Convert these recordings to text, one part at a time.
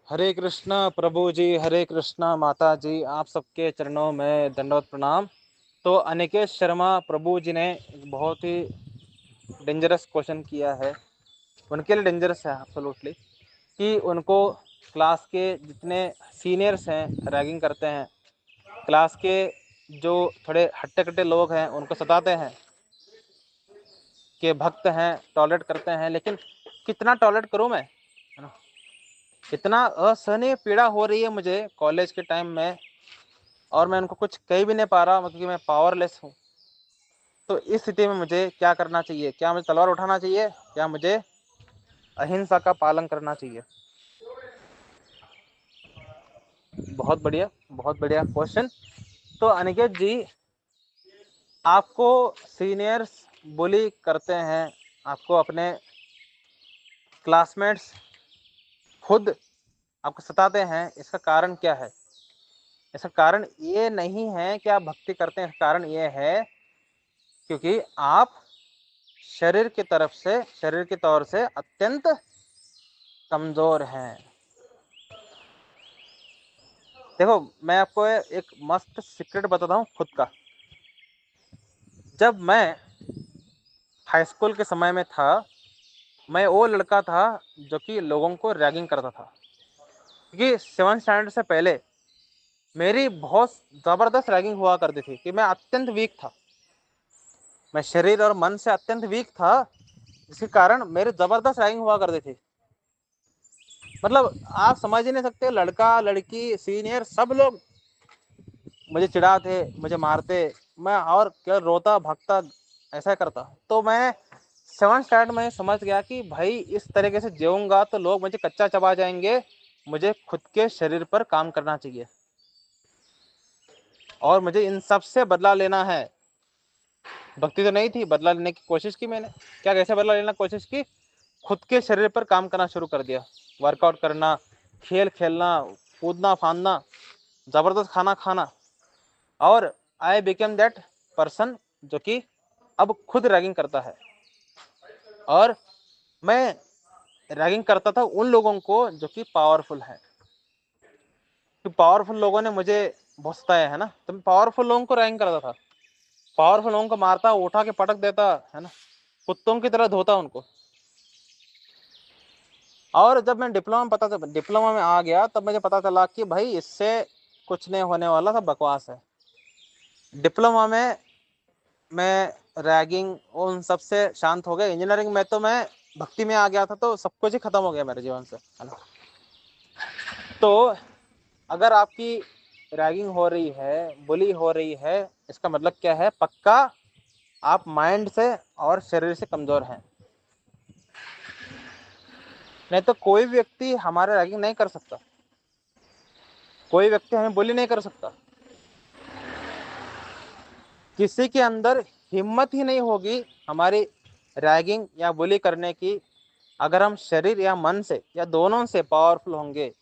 हरे कृष्णा प्रभु जी, हरे कृष्णा माता जी, आप सबके चरणों में दंडवत प्रणाम। तो अनिकेत शर्मा प्रभु जी ने एक बहुत ही डेंजरस क्वेश्चन किया है। उनके लिए डेंजरस है एब्सोल्युटली कि उनको क्लास के जितने सीनियर्स हैं रैगिंग करते हैं, क्लास के जो थोड़े हट्टे कट्टे लोग हैं उनको सताते हैं, कि भक्त हैं टॉलरेट करते हैं। लेकिन कितना टॉलरेट करूं मैं, है ना। इतना असहनीय पीड़ा हो रही है मुझे कॉलेज के टाइम में, और मैं उनको कुछ कह भी नहीं पा रहा, मतलब कि मैं पावरलेस हूँ। तो इस स्थिति में मुझे क्या करना चाहिए? क्या मुझे तलवार उठाना चाहिए या मुझे अहिंसा का पालन करना चाहिए? बहुत बढ़िया क्वेश्चन। तो अनिकेत जी, आपको सीनियर्स बुली करते हैं, आपको अपने क्लासमेट्स खुद आपको सताते हैं, इसका कारण क्या है? इसका कारण ये नहीं है कि आप भक्ति करते हैं, इसका कारण ये है क्योंकि आप शरीर के तौर से अत्यंत कमजोर हैं। देखो, मैं आपको एक मस्त सीक्रेट बताता हूँ खुद का। जब मैं हाई स्कूल के समय में था, मैं वो लड़का था जो कि लोगों को रैगिंग करता था, क्योंकि 7th स्टैंडर्ड से पहले मेरी बहुत ज़बरदस्त रैगिंग हुआ करती थी कि मैं अत्यंत वीक था। मैं शरीर और मन से अत्यंत वीक था, जिसके कारण मेरी ज़बरदस्त रैगिंग हुआ करती थी। मतलब आप समझ ही नहीं सकते, लड़का लड़की सीनियर सब लोग मुझे चिढ़ाते, मुझे मारते, मैं और क्या रोता भागता ऐसा करता। तो मैं 7th स्टैंडर्ड में समझ गया कि भाई इस तरीके से जीऊंगा तो लोग मुझे कच्चा चबा जाएंगे, मुझे खुद के शरीर पर काम करना चाहिए और मुझे इन सब से बदला लेना है। भक्ति तो नहीं थी, बदला लेने की कोशिश की मैंने। क्या, कैसे बदला लेना कोशिश की? खुद के शरीर पर काम करना शुरू कर दिया, वर्कआउट करना, खेल खेलना, कूदना फांदना, जबरदस्त खाना खाना। और आई बिकेम दैट पर्सन जो कि अब खुद रैगिंग करता है। और मैं रैगिंग करता था उन लोगों को जो कि पावरफुल है। तो पावरफुल लोगों ने मुझे बहुत सताया है ना, तो मैं पावरफुल लोगों को रैगिंग करता था, पावरफुल लोगों को मारता, उठा के पटक देता, है ना, कुत्तों की तरह धोता उनको। और जब मैं डिप्लोमा में आ गया, तब मुझे पता चला कि भाई इससे कुछ नहीं होने वाला, सब बकवास है। डिप्लोमा में मैं रैगिंग उन सब से शांत हो गया। इंजीनियरिंग में तो मैं भक्ति में आ गया था, तो सब कुछ ही खत्म हो गया मेरे जीवन से, है ना। तो अगर आपकी रैगिंग हो रही है, बुली हो रही है, इसका मतलब क्या है? पक्का आप माइंड से और शरीर से कमजोर हैं। नहीं तो कोई व्यक्ति हमारे रैगिंग नहीं कर सकता, कोई व्यक्ति हमें बुली नहीं कर सकता। किसी के अंदर हिम्मत ही नहीं होगी हमारी रैगिंग या बुली करने की, अगर हम शरीर या मन से या दोनों से पावरफुल होंगे।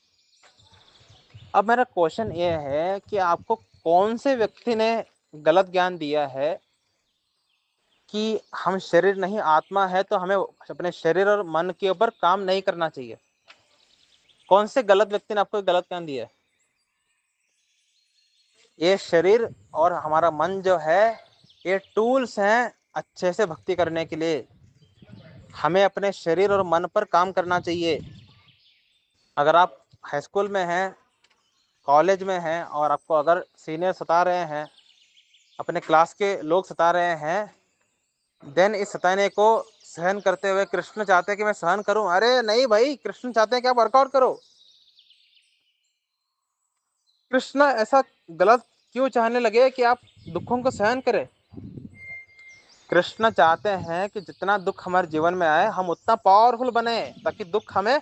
अब मेरा क्वेश्चन ये है कि आपको कौन से व्यक्ति ने गलत ज्ञान दिया है कि हम शरीर नहीं आत्मा है, तो हमें अपने शरीर और मन के ऊपर काम नहीं करना चाहिए? कौन से गलत व्यक्ति ने आपको गलत ज्ञान दिया है? ये शरीर और हमारा मन जो है, ये टूल्स हैं अच्छे से भक्ति करने के लिए। हमें अपने शरीर और मन पर काम करना चाहिए। अगर आप हाई स्कूल में हैं, कॉलेज में हैं, और आपको अगर सीनियर सता रहे हैं, अपने क्लास के लोग सता रहे हैं, देन इस सताने को सहन करते हुए कृष्ण चाहते हैं कि मैं सहन करूं? अरे नहीं भाई, कृष्ण चाहते हैं कि आप वर्कआउट करो। कृष्ण ऐसा गलत क्यों चाहने लगे कि आप दुखों को सहन करें? कृष्ण चाहते हैं कि जितना दुख हमारे जीवन में आए, हम उतना पावरफुल बने ताकि दुख हमें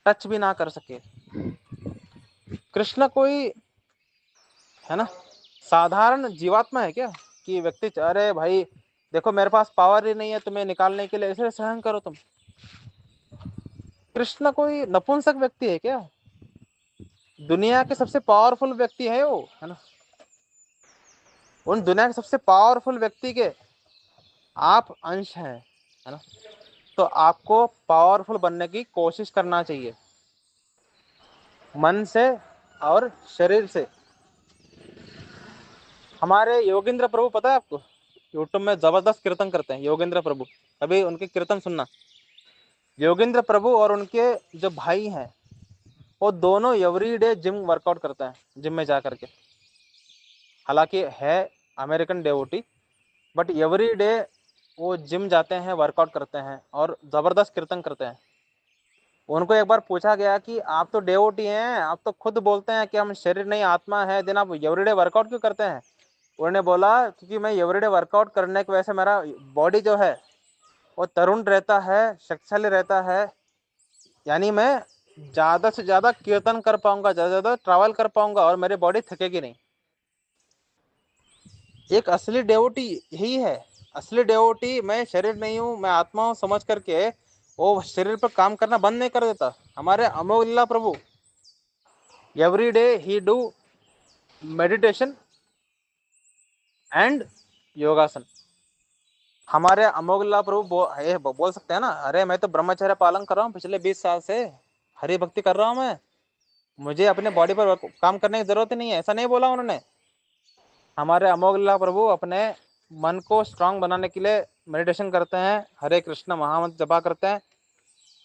टच भी ना कर सके। कृष्ण कोई, है ना, साधारण जीवात्मा है क्या कि व्यक्ति, अरे भाई देखो मेरे पास पावर ही नहीं है तुम्हें निकालने के लिए, इसे सहन करो तुम? कृष्ण कोई नपुंसक व्यक्ति है क्या? दुनिया के सबसे पावरफुल व्यक्ति है वो, है ना। उन दुनिया के सबसे पावरफुल व्यक्ति के आप अंश हैं, है ना। तो आपको पावरफुल बनने की कोशिश करना चाहिए। मन से और शरीर से। हमारे योगेंद्र प्रभु पता है आपको, यूट्यूब में जबरदस्त कीर्तन करते हैं योगेंद्र प्रभु, अभी उनके कीर्तन सुनना। योगेंद्र प्रभु और उनके जो भाई हैं वो दोनों एवरी डे जिम वर्कआउट करते हैं, जिम में जा करके। हालांकि है American devotee, but every day वो जिम जाते हैं, वर्कआउट करते हैं और जबरदस्त कीर्तन करते हैं। उनको एक बार पूछा गया कि आप तो डेवोटी हैं, आप तो खुद बोलते हैं कि हम शरीर नहीं आत्मा है, दिन आप एवरीडे वर्कआउट क्यों करते हैं? उन्होंने बोला क्योंकि मैं एवरीडे वर्कआउट करने की वजह से मेरा बॉडी जो है वो तरुण रहता है, शक्तिशाली रहता है, यानी मैं ज़्यादा से ज़्यादा कीर्तन कर पाऊंगा, ज़्यादा से ज़्यादा ट्रैवल कर पाऊंगा और मेरी बॉडी थकेगी नहीं। एक असली डेवोटी यही है। असली डेवोटी मैं शरीर नहीं हूँ, मैं आत्मा हूँ समझ करके वो शरीर पर काम करना बंद नहीं कर देता। हमारे Amogh Prabhu every day he do meditation and yogasana. हमारे अमोघ प्रभु बोल सकते हैं ना, अरे मैं तो ब्रह्मचर्य पालन कर रहा हूँ पिछले 20 साल से, हरि भक्ति कर रहा हूँ मैं, मुझे अपने बॉडी पर काम करने की जरूरत ही नहीं है, ऐसा नहीं बोला उन्होंने। हमारे अमोघ प्रभु अपने मन को स्ट्रांग बनाने के लिए मेडिटेशन करते हैं, हरे कृष्ण महामंत्र जपा करते हैं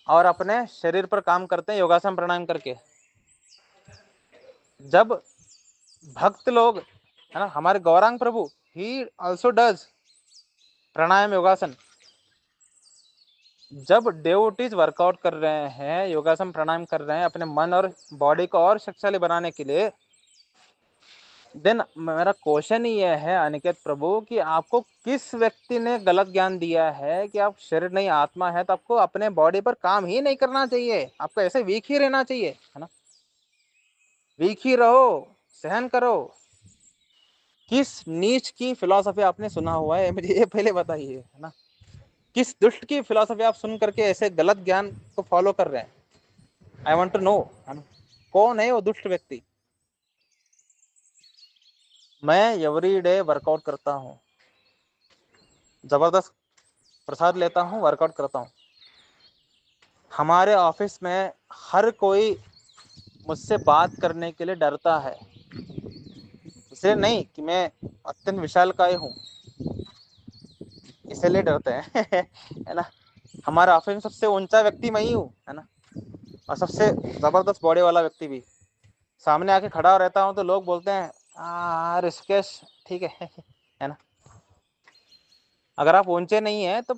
और अपने शरीर पर काम करते हैं योगासन प्राणायाम करके। जब भक्त लोग है ना, हमारे गौरांग प्रभु ही ऑल्सो डज प्राणायाम योगासन। जब डेवोटीज वर्कआउट कर रहे हैं, योगासन प्राणायाम कर रहे हैं अपने मन और बॉडी को और शक्तिशाली बनाने के लिए, देन मेरा क्वेश्चन ही यह है अनिकेत प्रभु कि आपको किस व्यक्ति ने गलत ज्ञान दिया है कि आप शरीर नहीं आत्मा है, तो आपको अपने बॉडी पर काम ही नहीं करना चाहिए, आपको ऐसे वीक ही रहना चाहिए, है ना, वीक ही रहो, सहन करो। किस नीच की फिलॉसफी आपने सुना हुआ है, मुझे ये पहले बताइए, है ना, किस दुष्ट की फिलॉसफी आप सुन करके ऐसे गलत ज्ञान को फॉलो कर रहे हैं? आई वांट टू नो, है ना, कौन है वो दुष्ट व्यक्ति? मैं एवरी डे वर्कआउट करता हूँ, जबरदस्त प्रसाद लेता हूँ, वर्कआउट करता हूँ। हमारे ऑफिस में हर कोई मुझसे बात करने के लिए डरता है, इसलिए नहीं कि मैं अत्यंत विशालकाय हूँ, इसलिए डरते हैं है ना। हमारे ऑफिस में सबसे ऊंचा व्यक्ति मैं ही हूँ, है ना, और सबसे जबरदस्त बॉडी वाला व्यक्ति भी। सामने आके खड़ा रहता हूँ तो लोग बोलते हैं ऋषिकेश ठीक है ना। अगर आप ऊंचे नहीं है तो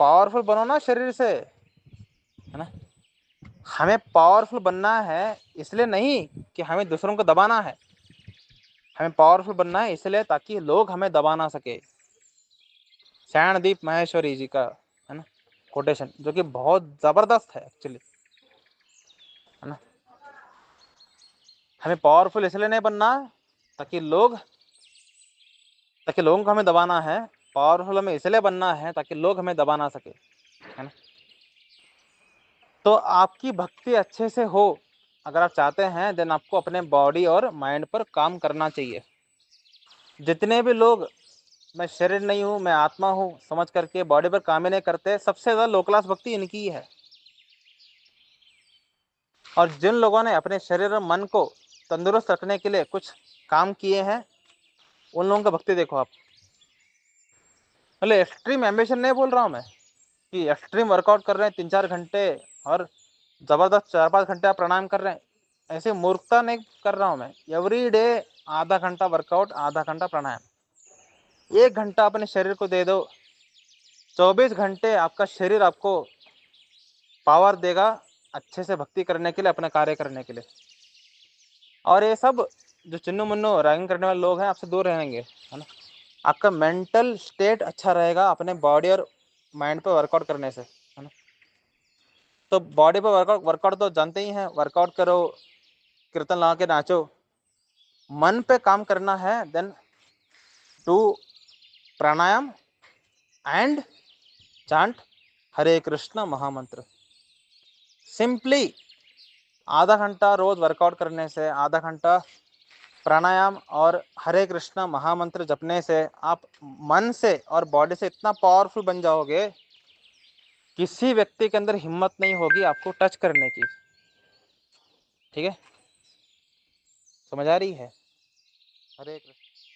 पावरफुल बनो ना शरीर से, है ना। हमें पावरफुल बनना है इसलिए नहीं कि हमें दूसरों को दबाना है, हमें पावरफुल बनना है इसलिए ताकि लोग हमें दबा ना सके। शरणदीप माहेश्वरी जी का है ना कोटेशन, जो कि बहुत जबरदस्त है एक्चुअली, है ना। हमें पावरफुल इसलिए नहीं बनना ताकि लोगों को हमें दबाना है, पावरफुल हमें इसलिए बनना है ताकि लोग हमें दबा ना सके, है ना। तो आपकी भक्ति अच्छे से हो अगर आप चाहते हैं, देन आपको अपने बॉडी और माइंड पर काम करना चाहिए। जितने भी लोग मैं शरीर नहीं हूँ मैं आत्मा हूँ समझ करके बॉडी पर काम ही नहीं करते, सबसे ज्यादा लो क्लास भक्ति इनकी ही है। और जिन लोगों ने अपने शरीर और मन को तंदुरुस्त रखने के लिए कुछ काम किए हैं, उन लोगों का भक्ति देखो आप। मतलब एक्सट्रीम एम्बिशन नहीं बोल रहा हूँ मैं कि एक्सट्रीम वर्कआउट कर रहे हैं 3-4 घंटे और जबरदस्त 4-5 घंटे आप प्राणायाम कर रहे हैं, ऐसी मूर्खता नहीं कर रहा हूँ मैं। एवरी डे आधा घंटा वर्कआउट, आधा घंटा प्राणायाम, 1 घंटा अपने शरीर को दे दो, 24 घंटे आपका शरीर आपको पावर देगा अच्छे से भक्ति करने के लिए, अपना कार्य करने के लिए। और ये सब जो चिन्नू मुन्नू रैगिंग करने वाले लोग हैं आपसे दूर रहेंगे, है ना। आपका मेंटल स्टेट अच्छा रहेगा अपने बॉडी और माइंड पे वर्कआउट करने से, है ना। तो बॉडी पे वर्कआउट तो जानते ही हैं, वर्कआउट करो, कीर्तन लगा के नाचो। मन पे काम करना है, then do pranayama and chant Hare Krishna mahamantra. Simply आधा घंटा रोज वर्कआउट करने से, आधा घंटा प्राणायाम और हरे कृष्ण महामंत्र जपने से आप मन से और बॉडी से इतना पावरफुल बन जाओगे, किसी व्यक्ति के अंदर हिम्मत नहीं होगी आपको टच करने की, ठीक है, समझ आ रही है? हरे कृष्ण।